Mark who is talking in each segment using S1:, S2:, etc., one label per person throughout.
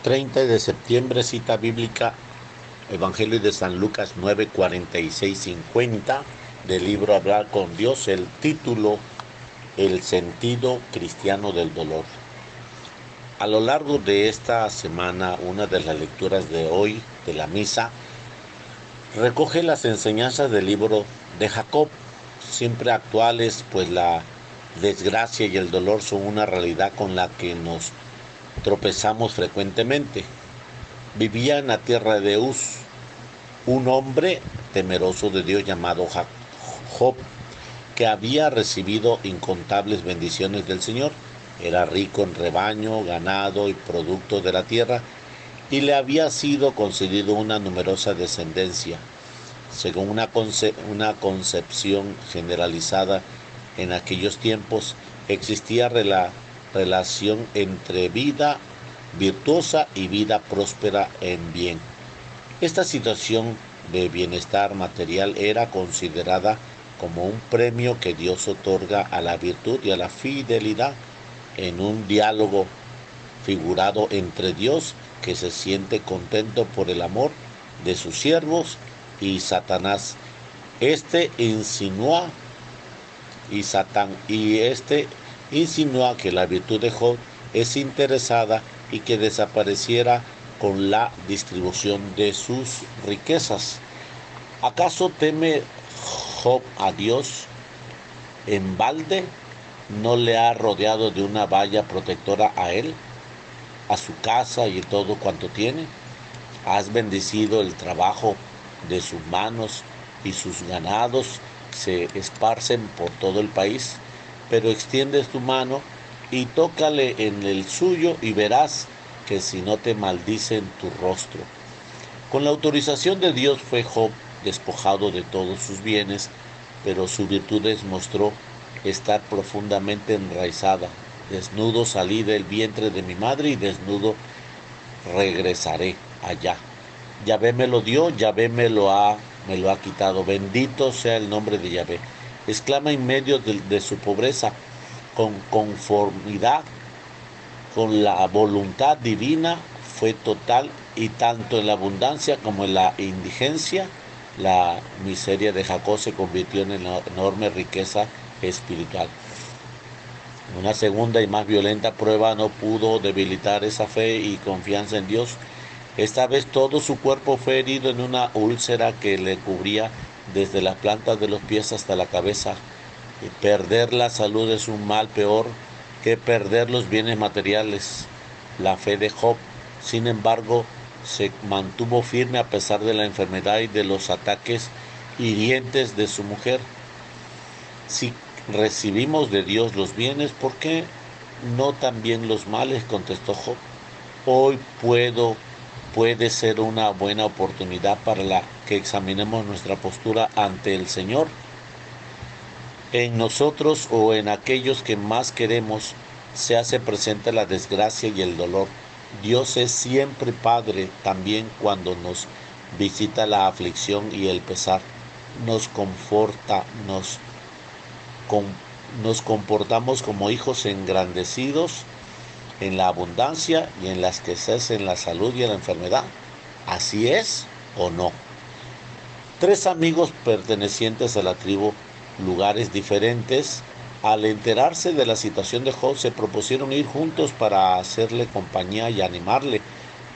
S1: 30 de septiembre, cita bíblica, Evangelio de San Lucas 9, 46, 50, del libro Hablar con Dios, el título, El sentido cristiano del dolor. A lo largo de esta semana, una de las lecturas de hoy de la misa recoge las enseñanzas del libro de Jacob, siempre actuales, pues la desgracia y el dolor son una realidad con la que nos tropezamos frecuentemente. Vivía en la tierra de Uz un hombre temeroso de Dios llamado Job, que había recibido incontables bendiciones del Señor. Era rico en rebaño, ganado y productos de la tierra, y le había sido concedido una numerosa descendencia. Según una concepción generalizada en aquellos tiempos, existía relación entre vida virtuosa y vida próspera en bien. Esta situación de bienestar material era considerada como un premio que Dios otorga a la virtud y a la fidelidad en un diálogo figurado entre Dios, que se siente contento por el amor de sus siervos, y Satanás. Este insinúa que la virtud de Job es interesada y que desapareciera con la distribución de sus riquezas. ¿Acaso teme Job a Dios en balde? ¿No le ha rodeado de una valla protectora a él, a su casa y todo cuanto tiene? Has bendecido el trabajo de sus manos y sus ganados se esparcen por todo el país, pero extiendes tu mano y tócale en el suyo y verás que si no te maldicen tu rostro. Con la autorización de Dios fue Job despojado de todos sus bienes, pero su virtud mostró estar profundamente enraizada. Desnudo salí del vientre de mi madre y desnudo regresaré allá. Yahvé me lo dio, Yahvé me lo ha quitado. Bendito sea el nombre de Yahvé. Exclama en medio de su pobreza, con conformidad con la voluntad divina, fue total, y tanto en la abundancia como en la indigencia, la miseria de Jacob se convirtió en una enorme riqueza espiritual. Una segunda y más violenta prueba no pudo debilitar esa fe y confianza en Dios. Esta vez todo su cuerpo fue herido en una úlcera que le cubría desde las plantas de los pies hasta la cabeza. Y perder la salud es un mal peor que perder los bienes materiales. La fe de Job, sin embargo, se mantuvo firme a pesar de la enfermedad y de los ataques hirientes de su mujer. Si recibimos de Dios los bienes, ¿por qué no también los males?, contestó Job. Hoy puede ser una buena oportunidad para que examinemos nuestra postura ante el Señor. En nosotros o en aquellos que más queremos se hace presente la desgracia y el dolor. Dios es siempre Padre, también cuando nos visita la aflicción y el pesar. Nos conforta, nos comportamos como hijos engrandecidos en la abundancia y en la escasez, en la salud y en la enfermedad. ¿Así es o no? 3 amigos pertenecientes a la tribu, lugares diferentes, al enterarse de la situación de Job, se propusieron ir juntos para hacerle compañía y animarle.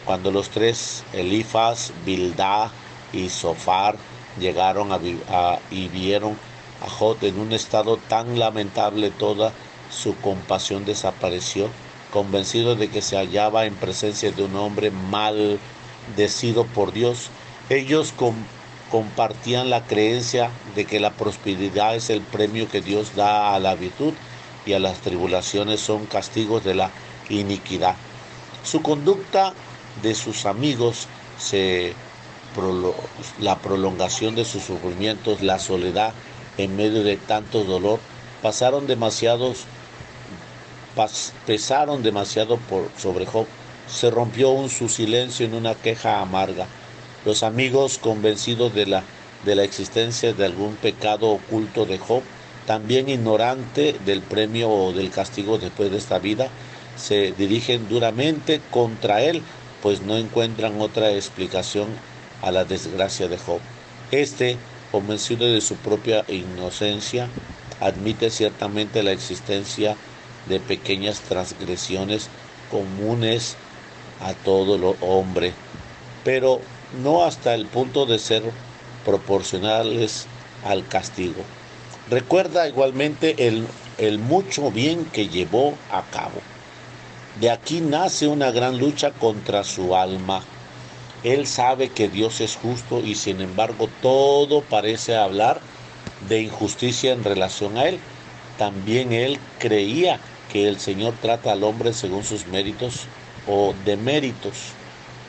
S1: Cuando los 3, Elifaz, Bildad y Zofar, llegaron y vieron a Job en un estado tan lamentable, toda su compasión desapareció. Convencido de que se hallaba en presencia de un hombre maldecido por Dios, ellos compartían la creencia de que la prosperidad es el premio que Dios da a la virtud y a las tribulaciones son castigos de la iniquidad. Su conducta de sus amigos, la prolongación de sus sufrimientos, la soledad en medio de tanto dolor, pesaron demasiado sobre Job. Se rompió su silencio en una queja amarga. Los amigos, convencidos de la existencia de algún pecado oculto de Job, también ignorante del premio o del castigo después de esta vida, se dirigen duramente contra él, pues no encuentran otra explicación a la desgracia de Job. Convencido de su propia inocencia, admite ciertamente la existencia de pequeñas transgresiones comunes a todo el hombre, pero no hasta el punto de ser proporcionales al castigo. Recuerda igualmente el mucho bien que llevó a cabo. De aquí nace una gran lucha contra su alma. Él sabe que Dios es justo y sin embargo todo parece hablar de injusticia en relación a él. También él creía que el Señor trata al hombre según sus méritos o deméritos.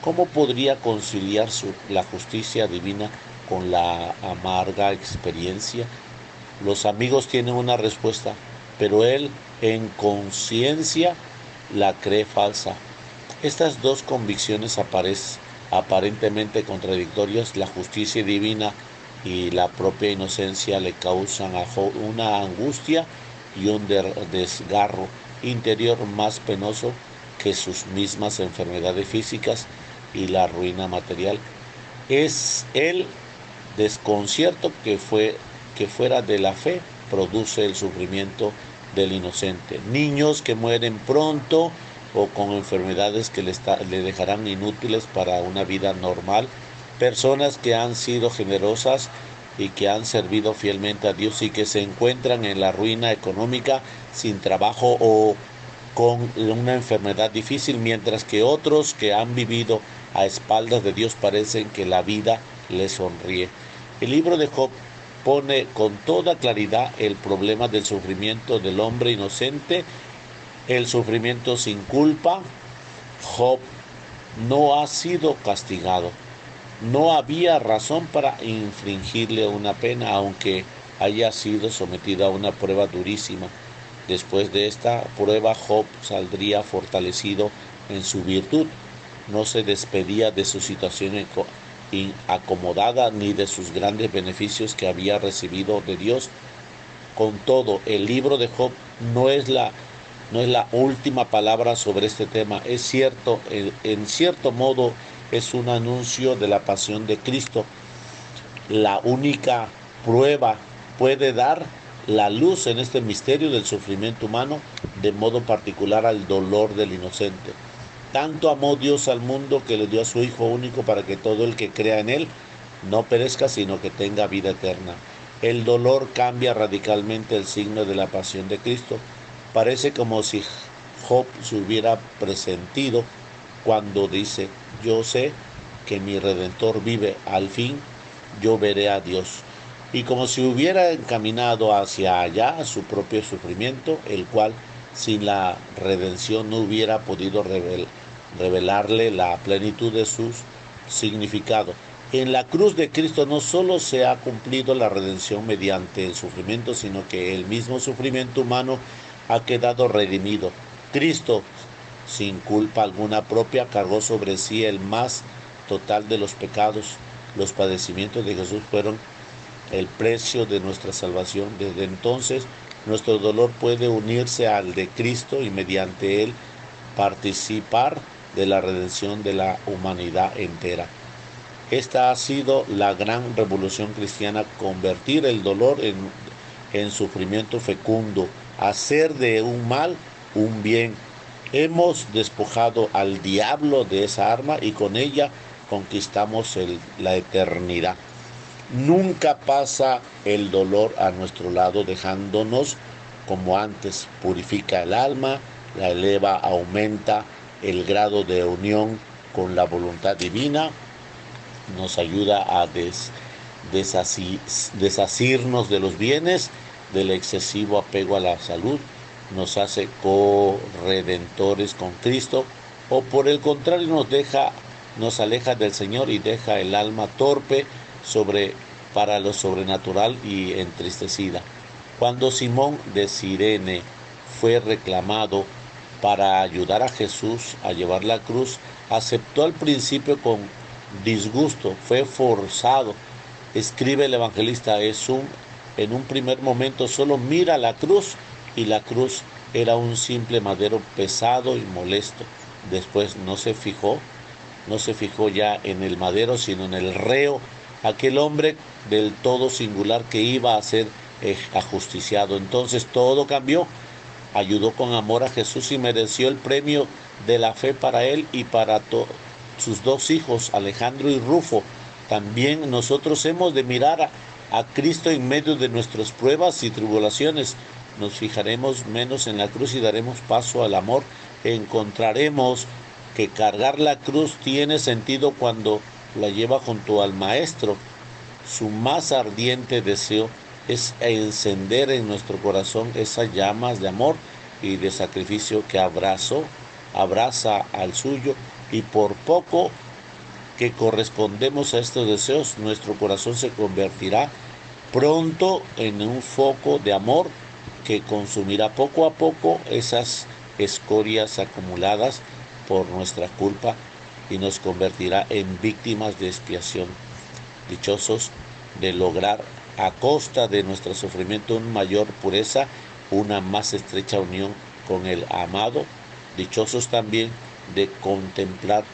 S1: ¿Cómo podría conciliar la justicia divina con la amarga experiencia? Los amigos tienen una respuesta, pero él en conciencia la cree falsa. Estas dos convicciones aparentemente contradictorias, la justicia divina y la propia inocencia, le causan a Job una angustia y un desgarro interior más penoso que sus mismas enfermedades físicas y la ruina material. Es el desconcierto que fuera de la fe produce el sufrimiento del inocente. Niños que mueren pronto o con enfermedades que le dejarán inútiles para una vida normal. Personas que han sido generosas y que han servido fielmente a Dios y que se encuentran en la ruina económica, sin trabajo o con una enfermedad difícil, mientras que otros que han vivido a espaldas de Dios parecen que la vida les sonríe. El libro de Job pone con toda claridad el problema del sufrimiento del hombre inocente, el sufrimiento sin culpa. Job no ha sido castigado. No había razón para infligirle una pena, aunque haya sido sometido a una prueba durísima. Después de esta prueba, Job saldría fortalecido en su virtud. No se despedía de su situación acomodada ni de sus grandes beneficios que había recibido de Dios. Con todo, el libro de Job no es la última palabra sobre este tema. Es cierto, en cierto modo es un anuncio de la pasión de Cristo. La única prueba puede dar la luz en este misterio del sufrimiento humano, de modo particular al dolor del inocente. Tanto amó Dios al mundo que le dio a su Hijo único para que todo el que crea en Él no perezca, sino que tenga vida eterna. El dolor cambia radicalmente el signo de la pasión de Cristo. Parece como si Job se hubiera presentido cuando dice: yo sé que mi Redentor vive, al fin yo veré a Dios. Y como si hubiera encaminado hacia allá su propio sufrimiento, el cual sin la redención no hubiera podido revelarle la plenitud de su significado. En la cruz de Cristo no solo se ha cumplido la redención mediante el sufrimiento, sino que el mismo sufrimiento humano ha quedado redimido. Cristo, sin culpa alguna propia, cargó sobre sí el más total de los pecados. Los padecimientos de Jesús fueron el precio de nuestra salvación. Desde entonces, nuestro dolor puede unirse al de Cristo y mediante él participar de la redención de la humanidad entera. Esta ha sido la gran revolución cristiana: convertir el dolor en sufrimiento fecundo, hacer de un mal un bien. Hemos despojado al diablo de esa arma y con ella conquistamos la eternidad. Nunca pasa el dolor a nuestro lado dejándonos como antes. Purifica el alma, la eleva, aumenta el grado de unión con la voluntad divina, nos ayuda a desasirnos de los bienes, del excesivo apego a la salud, nos hace corredentores con Cristo, o por el contrario nos aleja del Señor y deja el alma torpe para lo sobrenatural y entristecida. Cuando Simón de Cirene fue reclamado para ayudar a Jesús a llevar la cruz, aceptó al principio con disgusto, fue forzado. Escribe el evangelista: en un primer momento solo mira la cruz, y la cruz era un simple madero pesado y molesto. Después no se fijó no se fijó ya en el madero, sino en el reo, aquel hombre del todo singular que iba a ser ajusticiado. Entonces todo cambió. Ayudó con amor a Jesús y mereció el premio de la fe para él y para sus dos hijos, Alejandro y Rufo. También nosotros hemos de mirar a Cristo en medio de nuestras pruebas y tribulaciones. Nos fijaremos menos en la cruz y daremos paso al amor. Encontraremos que cargar la cruz tiene sentido cuando la lleva junto al Maestro. Su más ardiente deseo es encender en nuestro corazón esas llamas de amor y de sacrificio que abraza al suyo, y por poco que correspondemos a estos deseos, nuestro corazón se convertirá pronto en un foco de amor que consumirá poco a poco esas escorias acumuladas por nuestra culpa y nos convertirá en víctimas de expiación. Dichosos de lograr a costa de nuestro sufrimiento una mayor pureza, una más estrecha unión con el amado. Dichosos también de contemplar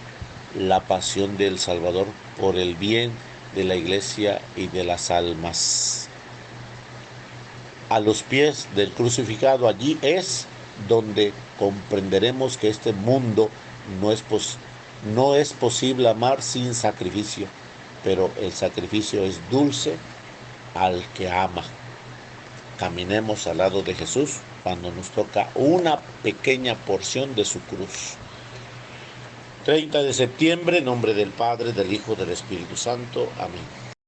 S1: la pasión del Salvador por el bien de la iglesia y de las almas. A los pies del crucificado, allí es donde comprenderemos que este mundo no es posible amar sin sacrificio, pero el sacrificio es dulce al que ama. Caminemos al lado de Jesús cuando nos toca una pequeña porción de su cruz. 30 de septiembre, en nombre del Padre, del Hijo, del Espíritu Santo. Amén.